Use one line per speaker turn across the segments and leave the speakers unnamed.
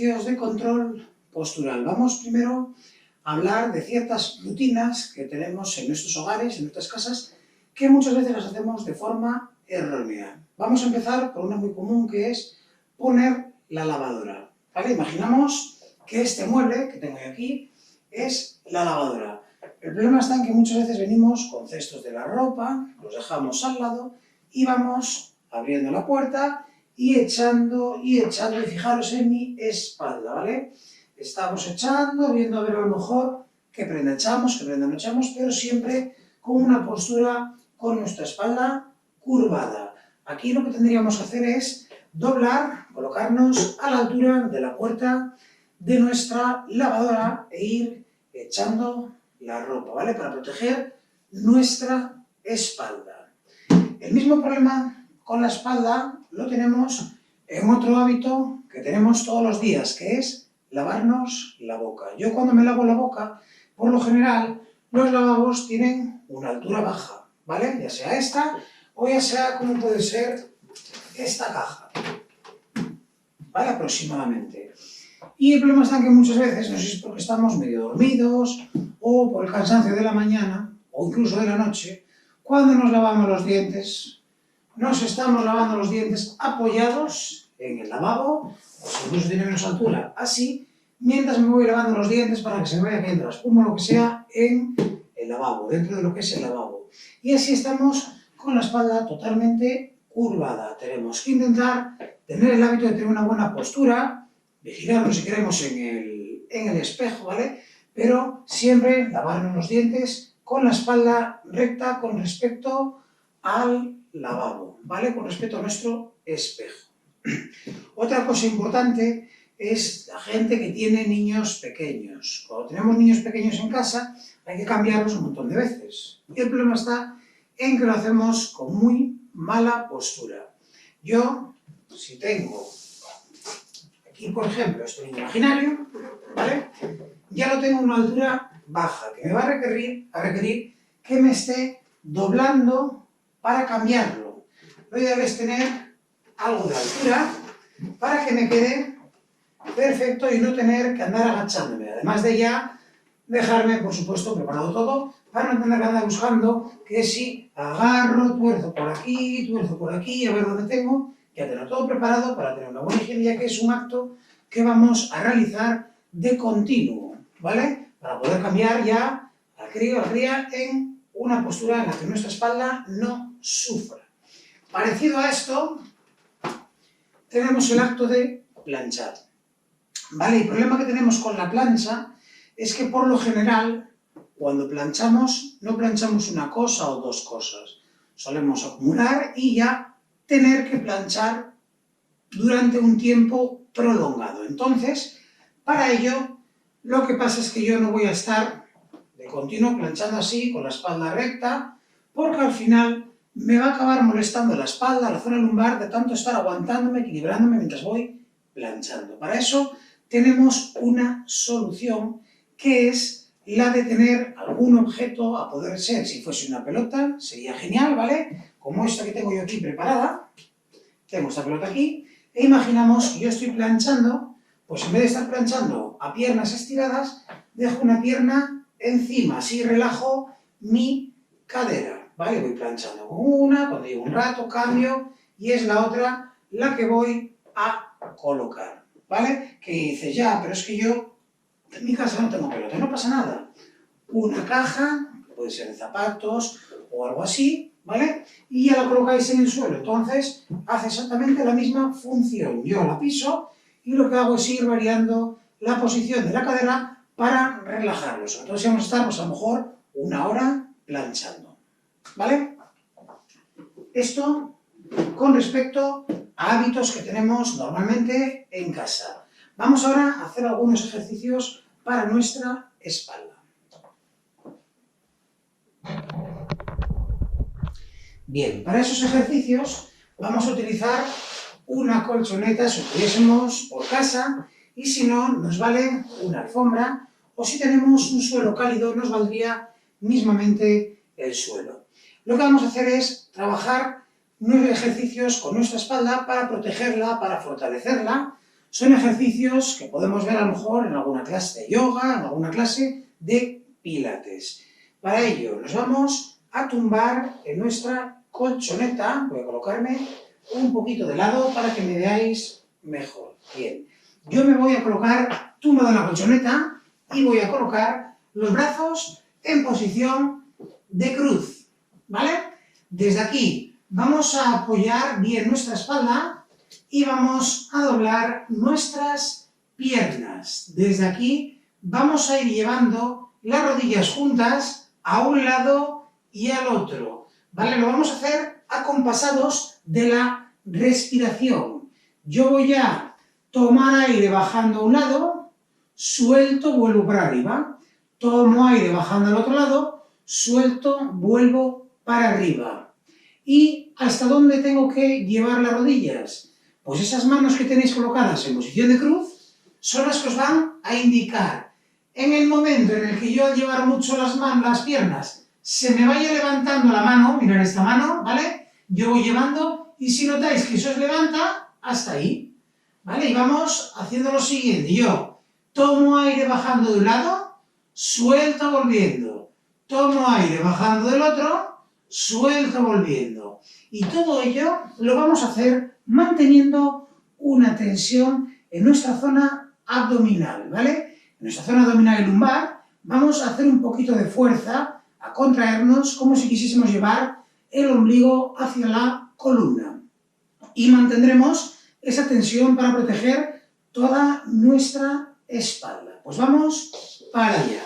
ejercicios de control postural. Vamos primero a hablar de ciertas rutinas que tenemos en nuestros hogares, en nuestras casas, que muchas veces las hacemos de forma errónea. Vamos a empezar por una muy común, que es poner la lavadora, ¿vale? Imaginamos que este mueble que tengo aquí es la lavadora. El problema está en que muchas veces venimos con cestos de la ropa, los dejamos al lado y vamos abriendo la puerta y echando, y fijaros en mi espalda, ¿vale? Estamos echando, viendo a ver a lo mejor qué prenda echamos, qué prenda no echamos, pero siempre con una postura con nuestra espalda curvada. Aquí lo que tendríamos que hacer es doblar, colocarnos a la altura de la puerta de nuestra lavadora e ir echando la ropa, ¿vale? Para proteger nuestra espalda. El mismo problema con la espalda lo tenemos en otro hábito que tenemos todos los días, que es lavarnos la boca. Yo cuando me lavo la boca, por lo general, los lavabos tienen una altura baja, ¿vale? Ya sea esta o ya sea como puede ser esta caja, ¿vale? Aproximadamente. Y el problema está en que muchas veces, no sé si es porque estamos medio dormidos o por el cansancio de la mañana o incluso de la noche, cuando nos lavamos los dientes, nos estamos lavando los dientes apoyados en el lavabo, o si incluso tiene menos altura, así, mientras me voy lavando los dientes para que se me vaya cayendo la espuma o lo que sea en el lavabo, dentro de lo que es el lavabo. Y así estamos con la espalda totalmente curvada. Tenemos que intentar tener el hábito de tener una buena postura, vigilarnos si queremos en el espejo, ¿vale? Pero siempre lavarnos los dientes con la espalda recta con respecto al lavabo, ¿vale? Con respecto a nuestro espejo. Otra cosa importante es la gente que tiene niños pequeños. Cuando tenemos niños pequeños en casa hay que cambiarlos un montón de veces. Y el problema está en que lo hacemos con muy mala postura. Yo, si tengo aquí, por ejemplo, este niño imaginario, ¿vale? Ya lo tengo a una altura baja, que me va a requerir que me esté doblando para cambiarlo. Lo ideal es tener algo de altura para que me quede perfecto y no tener que andar agachándome. Además de ya dejarme, por supuesto, preparado todo para no tener que andar buscando que si agarro, tuerzo por aquí, a ver dónde tengo, ya tener todo preparado para tener una buena higiene, ya que es un acto que vamos a realizar de continuo, ¿vale? Para poder cambiar ya al crío, a la cría, en una postura en la que nuestra espalda no sufra. Parecido a esto, tenemos el acto de planchar, ¿vale? El problema que tenemos con la plancha es que por lo general, cuando planchamos, no planchamos una cosa o dos cosas. Solemos acumular y ya tener que planchar durante un tiempo prolongado. Entonces, para ello, lo que pasa es que yo no voy a estar de continuo planchando así, con la espalda recta, porque al final me va a acabar molestando la espalda, la zona lumbar, de tanto estar aguantándome, equilibrándome mientras voy planchando. Para eso tenemos una solución, que es la de tener algún objeto, a poder ser, si fuese una pelota, sería genial, ¿vale? Como esta que tengo yo aquí preparada. Tengo esta pelota aquí, e imaginamos que yo estoy planchando, pues en vez de estar planchando a piernas estiradas, dejo una pierna encima, así relajo mi cadera, ¿vale? Voy planchando con una, cuando llevo un rato cambio, y es la otra la que voy a colocar, ¿vale? Que dices, ya, pero es que yo en mi casa no tengo pelota, no pasa nada. Una caja, puede ser de zapatos o algo así, ¿vale? Y ya la colocáis en el suelo, entonces hace exactamente la misma función. Yo la piso y lo que hago es ir variando la posición de la cadera para relajarlos. Entonces vamos a estar, pues a lo mejor, una hora planchando, ¿vale? Esto con respecto a hábitos que tenemos normalmente en casa. Vamos ahora a hacer algunos ejercicios para nuestra espalda. Bien, para esos ejercicios vamos a utilizar una colchoneta si tuviésemos por casa, y si no, nos vale una alfombra, o si tenemos un suelo cálido, nos valdría mismamente el suelo. Lo que vamos a hacer es trabajar 9 ejercicios con nuestra espalda para protegerla, para fortalecerla, Son ejercicios que podemos ver a lo mejor en alguna clase de yoga, en alguna clase de pilates. Para ello nos vamos a tumbar en nuestra colchoneta. Voy a colocarme un poquito de lado para que me veáis mejor. Bien, yo me voy a colocar tumbado en la colchoneta y voy a colocar los brazos en posición de cruz, ¿vale? Desde aquí vamos a apoyar bien nuestra espalda y vamos a doblar nuestras piernas. Desde aquí vamos a ir llevando las rodillas juntas a un lado y al otro, ¿vale? Lo vamos a hacer acompasados de la respiración. Yo voy a tomar aire bajando a un lado, suelto, vuelvo para arriba. Tomo aire bajando al otro lado, suelto, vuelvo para arriba. ¿Y hasta dónde tengo que llevar las rodillas? Pues esas manos que tenéis colocadas en posición de cruz son las que os van a indicar. En el momento en el que yo al llevar mucho las piernas se me vaya levantando la mano, mirad esta mano, ¿vale? Yo voy llevando y si notáis que eso os levanta, hasta ahí, ¿vale? Y vamos haciendo lo siguiente. Yo tomo aire bajando de un lado, suelto volviendo. Tomo aire bajando del otro, suelto volviendo. Y todo ello lo vamos a hacer manteniendo una tensión en nuestra zona abdominal, ¿vale? En nuestra zona abdominal y lumbar vamos a hacer un poquito de fuerza, a contraernos como si quisiésemos llevar el ombligo hacia la columna. Y mantendremos esa tensión para proteger toda nuestra espalda. Pues vamos para allá.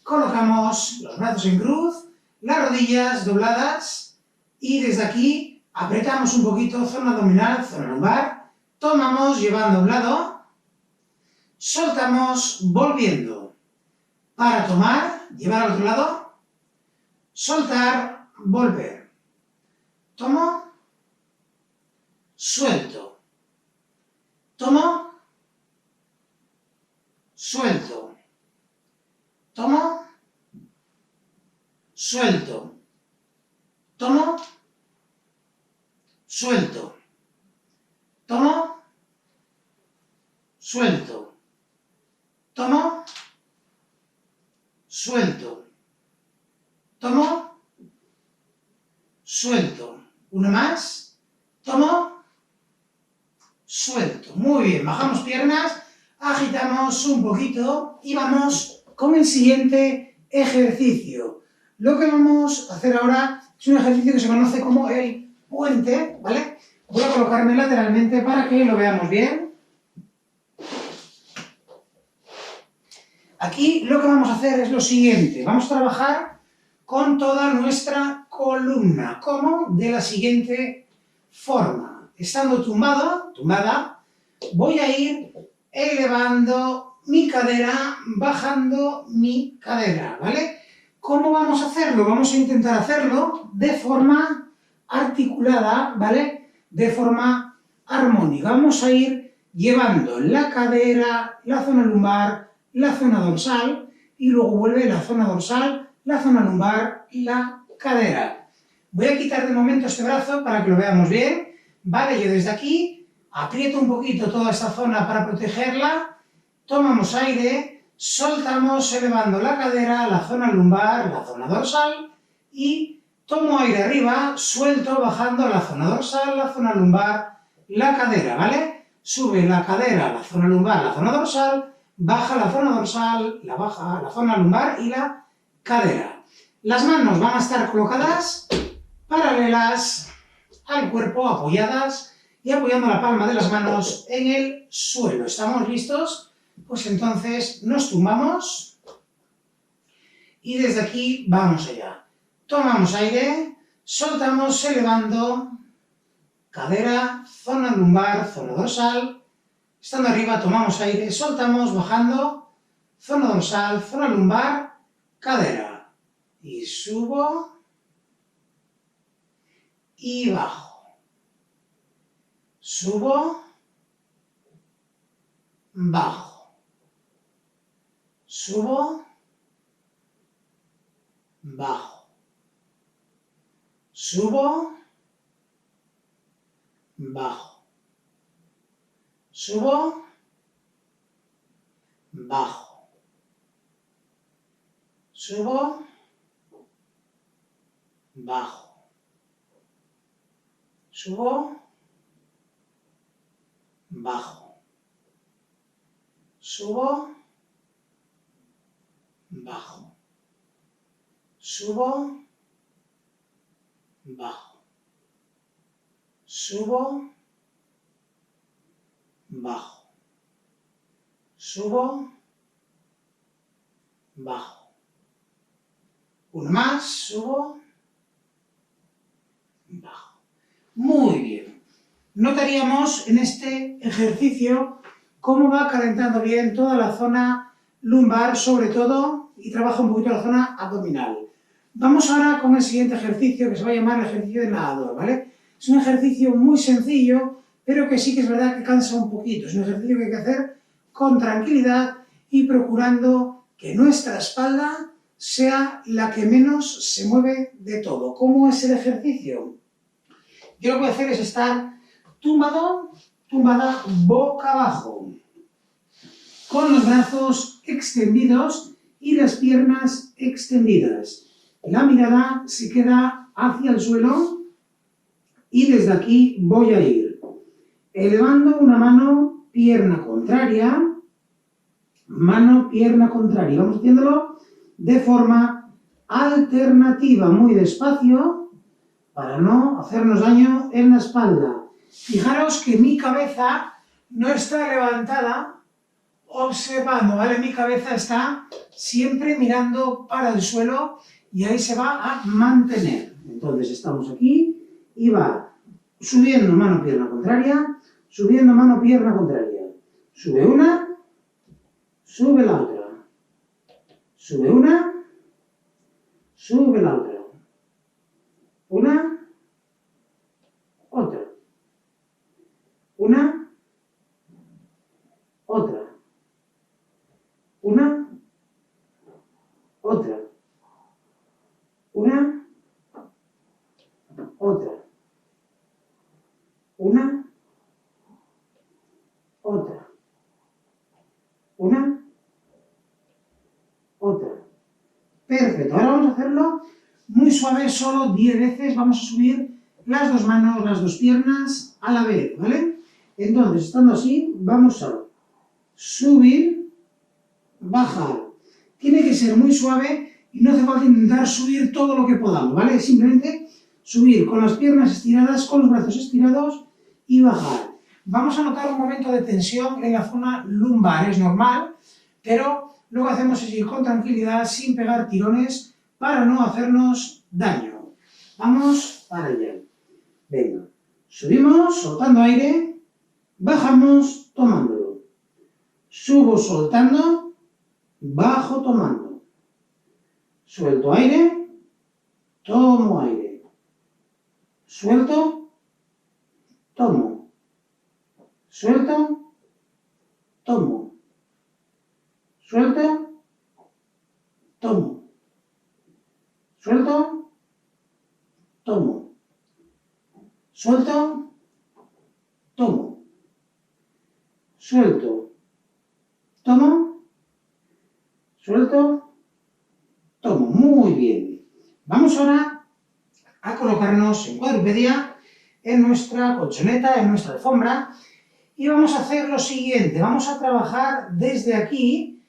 Colocamos los brazos en cruz, las rodillas dobladas y desde aquí apretamos un poquito zona abdominal, zona lumbar, tomamos llevando a un lado, soltamos volviendo. Para tomar, llevar al otro lado, soltar, volver. Tomo, suelto. Tomo, suelto. Tomo, suelto. Tomo, suelto. Tomo, suelto. Tomo, suelto. Tomo, suelto. Uno más. Tomo, suelto. Muy bien, bajamos piernas, agitamos un poquito y vamos con el siguiente ejercicio. Lo que vamos a hacer ahora es un ejercicio que se conoce como el puente, ¿vale? Voy a colocarme lateralmente para que lo veamos bien. Aquí lo que vamos a hacer es lo siguiente. Vamos a trabajar con toda nuestra columna, como de la siguiente forma. Estando tumbada, voy a ir elevando mi cadera, bajando mi cadera, ¿vale? ¿Cómo vamos a hacerlo? Vamos a intentar hacerlo de forma articulada, ¿vale? De forma armónica. Vamos a ir llevando la cadera, la zona lumbar, la zona dorsal, y luego vuelve la zona dorsal, la zona lumbar y la cadera. Voy a quitar de momento este brazo para que lo veamos bien, ¿vale? Yo desde aquí aprieto un poquito toda esta zona para protegerla, tomamos aire, soltamos elevando la cadera, la zona lumbar, la zona dorsal, y tomo aire arriba, suelto bajando la zona dorsal, la zona lumbar, la cadera, ¿vale? Sube la cadera, la zona lumbar, la zona dorsal, baja la zona dorsal, baja la zona lumbar y la cadera. Las manos van a estar colocadas paralelas al cuerpo, apoyadas y apoyando la palma de las manos en el suelo. ¿Estamos listos? Pues entonces nos tumbamos y desde aquí vamos allá. Tomamos aire, soltamos elevando cadera, zona lumbar, zona dorsal. Estando arriba tomamos aire, soltamos bajando, zona dorsal, zona lumbar, cadera. Y subo y bajo. Subo, bajo. Subo, bajo. Subo, bajo. Subo, bajo. Subo, bajo. Subo, bajo. Subo, bajo. Subo, bajo. Subo, bajo. Subo, bajo. Uno más, subo, bajo. Muy bien. Notaríamos en este ejercicio cómo va calentando bien toda la zona lumbar, sobre todo, y trabaja un poquito la zona abdominal. Vamos ahora con el siguiente ejercicio, que se va a llamar el ejercicio de nadador, ¿vale? Es un ejercicio muy sencillo, pero que sí que es verdad que cansa un poquito. Es un ejercicio que hay que hacer con tranquilidad y procurando que nuestra espalda sea la que menos se mueve de todo. ¿Cómo es el ejercicio? Yo lo que voy a hacer es estar tumbado, tumbada boca abajo, con los brazos extendidos y las piernas extendidas. La mirada se queda hacia el suelo y desde aquí voy a ir elevando una mano, pierna contraria, mano, pierna contraria. Vamos haciéndolo de forma alternativa, muy despacio, para no hacernos daño en la espalda. Fijaros que mi cabeza no está levantada observando, ¿vale? Mi cabeza está siempre mirando para el suelo y ahí se va a mantener. Entonces estamos aquí y va subiendo mano, pierna contraria, subiendo mano, pierna contraria. Sube una, sube la otra. Sube una, sube la otra. Una, otra. Una, otra. Una, otra. Una, otra. Una, otra. Una, otra. Perfecto. Ahora vamos a hacerlo muy suave, solo 10 veces. Vamos a subir las dos manos, las dos piernas a la vez, ¿vale? Entonces, estando así, vamos a subir, bajar. Tiene que ser muy suave y no hace falta intentar subir todo lo que podamos, ¿vale? Simplemente subir con las piernas estiradas, con los brazos estirados y bajar. Vamos a notar un momento de tensión en la zona lumbar, es normal, pero lo que hacemos es ir con tranquilidad, sin pegar tirones, para no hacernos daño. Vamos para allá. Venga. Subimos, soltando aire, bajamos, tomándolo. Subo soltando, bajo tomando. Suelto aire, tomo aire. Suelto, tomo. Suelto, tomo. Suelto, tomo. Suelto, tomo. Suelto, tomo. Suelto, tomo. Suelto, tomo. Muy bien. Vamos ahora a colocarnos en cuadrupedia, en nuestra colchoneta, en nuestra alfombra, y vamos a hacer lo siguiente. Vamos a trabajar desde aquí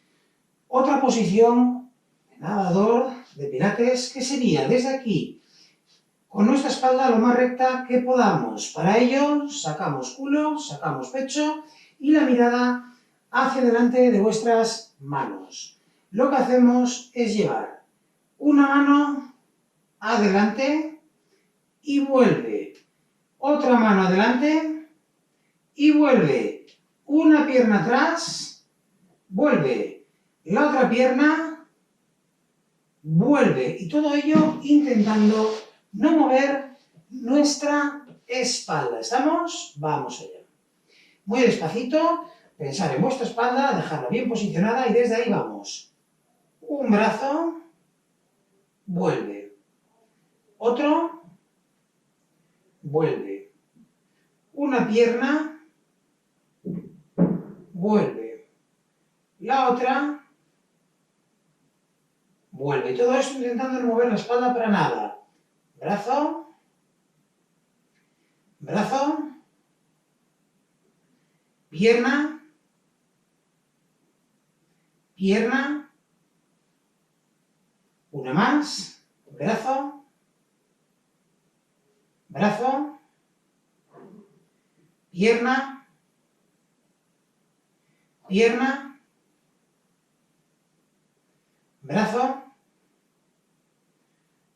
otra posición de nadador, de pilates, que sería desde aquí, con nuestra espalda lo más recta que podamos. Para ello, sacamos culo, sacamos pecho y la mirada hacia delante de vuestras manos. Lo que hacemos es llevar una mano adelante y vuelve. Otra mano adelante y vuelve. Una pierna atrás, vuelve. La otra pierna, vuelve. Y todo ello intentando no mover nuestra espalda. ¿Estamos? Vamos allá. Muy despacito, pensar en vuestra espalda, dejarla bien posicionada y desde ahí vamos. Un brazo, vuelve. Otro, vuelve. Una pierna, vuelve. la otra, vuelve. Y todo esto intentando no mover la espalda para nada. Brazo, brazo, pierna, pierna, una más, brazo, brazo, pierna, pierna, brazo,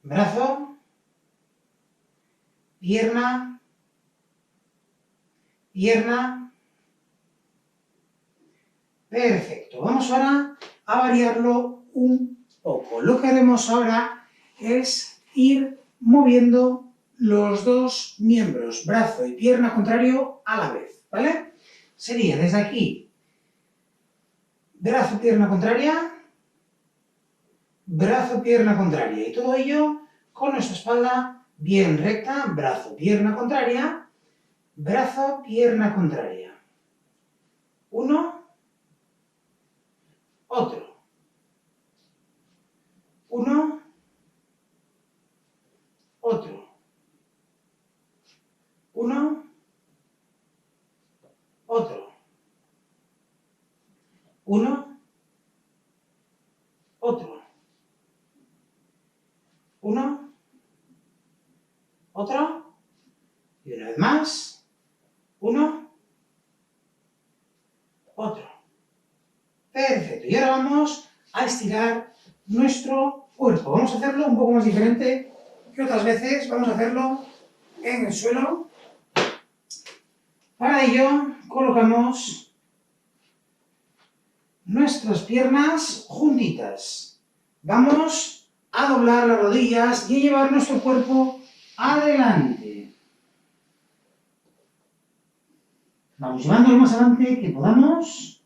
brazo, pierna, pierna. Perfecto. Vamos ahora a variarlo un poco. Lo que haremos ahora es ir moviendo los dos miembros, brazo y pierna contrario a la vez, ¿vale? Sería desde aquí, brazo, pierna contraria, brazo, pierna contraria. Y todo ello con nuestra espalda bien recta, brazo, pierna contraria, brazo, pierna contraria. Uno, otro. Uno, otro. Uno, otro. Uno, otro. Uno, otro. Y una vez más. Uno, otro. Perfecto. Y ahora vamos a estirar nuestro cuerpo. Vamos a hacerlo un poco más diferente que otras veces. Vamos a hacerlo en el suelo. Para ello colocamos nuestras piernas juntitas. Vamos a doblar las rodillas y a llevar nuestro cuerpo adelante. Vamos llevando lo más adelante que podamos.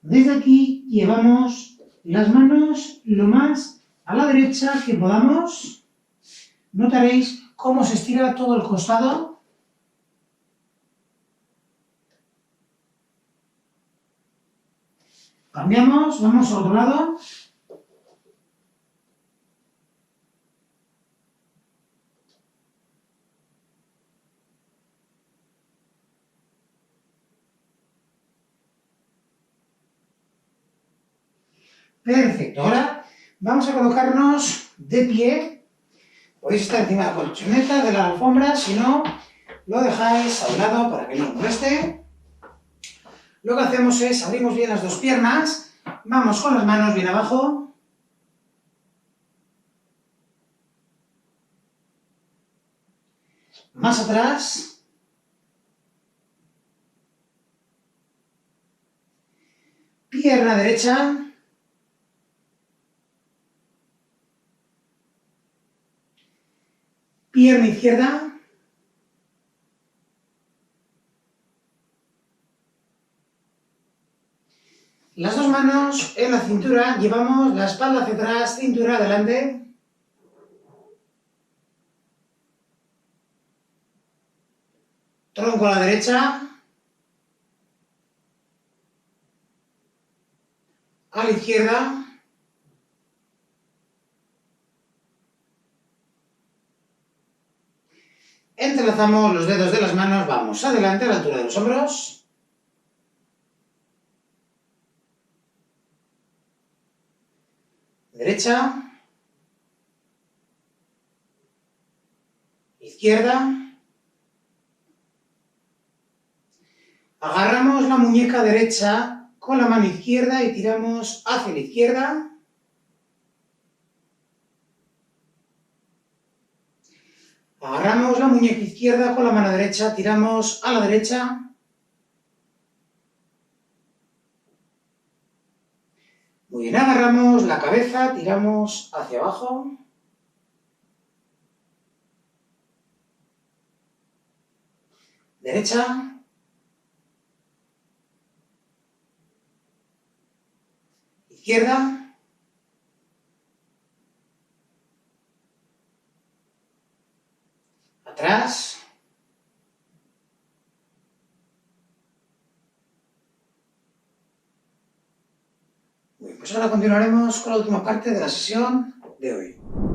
Desde aquí llevamos las manos lo más a la derecha que podamos. Notaréis cómo se estira todo el costado. Cambiamos, vamos al otro lado. Perfecto, ahora vamos a colocarnos de pie. Podéis estar encima de la colchoneta, de la alfombra, si no, lo dejáis a un lado para que no os moleste. Lo que hacemos es, abrimos bien las dos piernas, vamos con las manos bien abajo. Más atrás. Pierna derecha. Pierna izquierda. Las dos manos en la cintura, llevamos la espalda hacia atrás, cintura adelante. Tronco a la derecha. A la izquierda. Entrelazamos los dedos de las manos, vamos adelante a la altura de los hombros. Derecha. Izquierda. Agarramos la muñeca derecha con la mano izquierda y tiramos hacia la izquierda. Agarramos la muñeca izquierda con la mano derecha, tiramos a la derecha. Muy bien, agarramos la cabeza, tiramos hacia abajo. Derecha. Izquierda. atrás. Bien, pues ahora continuaremos con la última parte de la sesión de hoy.